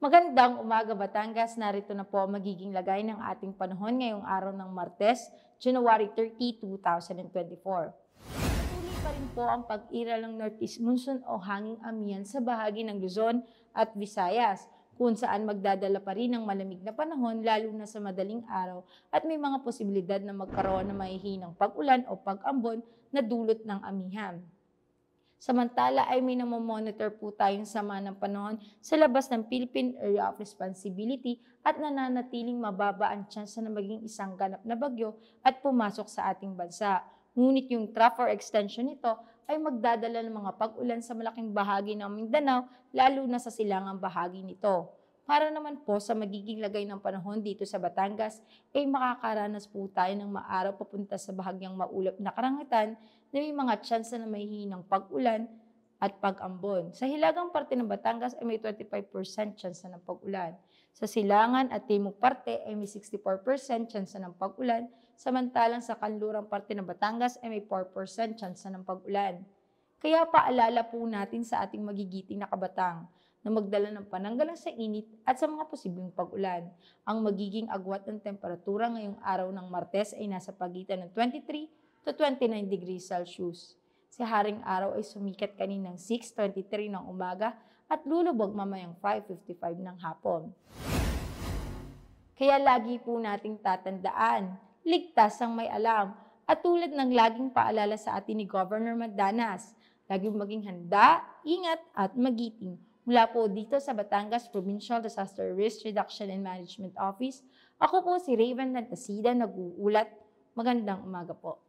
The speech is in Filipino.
Magandang umaga, Batangas. Narito na po ang magiging lagay ng ating panahon ngayong araw ng Martes, January 30, 2024. Patuloy pa rin po ang pag-iral ng Northeast Monsoon o hanging amihan sa bahagi ng Luzon at Visayas, kung saan magdadala pa rin ng malamig na panahon lalo na sa madaling araw at may mga posibilidad na magkaroon ng mahihinang pag-ulan o pag-ambon na dulot ng amihan. Samantala ay may namomonitor po tayong sama ng panahon sa labas ng Philippine Area of Responsibility at nananatiling mababa ang tsansa na maging isang ganap na bagyo at pumasok sa ating bansa. Ngunit yung trough or extension nito ay magdadala ng mga pag-ulan sa malaking bahagi ng Mindanao, lalo na sa silangang bahagi nito. Para naman po sa magiging lagay ng panahon dito sa Batangas, ay makakaranas po tayo ng maaraw papunta sa bahagyang maulap na karangitan na may mga tsansa na may hinang pag-ulan at pag-ambon. Sa hilagang parte ng Batangas ay may 25% tsansa ng pag-ulan. Sa silangan at timog parte ay may 64% tsansa ng pag-ulan, samantalang sa kanlurang parte ng Batangas ay may 4% tsansa ng pag-ulan. Kaya paalala po natin sa ating magigiting na kabatang na magdala ng pananggalang sa init at sa mga posibleng pag-ulan. Ang magiging agwat ng temperatura ngayong araw ng Martes ay nasa pagitan ng 23 to 29 degrees Celsius. Si Haring Araw ay sumikat kaninang 6:23 ng umaga at lulubog mamayang 5:55 ng hapon. Kaya lagi po nating tatandaan, ligtas ang may alam. At tulad ng laging paalala sa atin ni Governor Mandanas, lagi maging handa, ingat at magiting. Mula po dito sa Batangas Provincial Disaster Risk Reduction and Management Office, ako po si Raven Lantasida, nag-uulat. Magandang umaga po.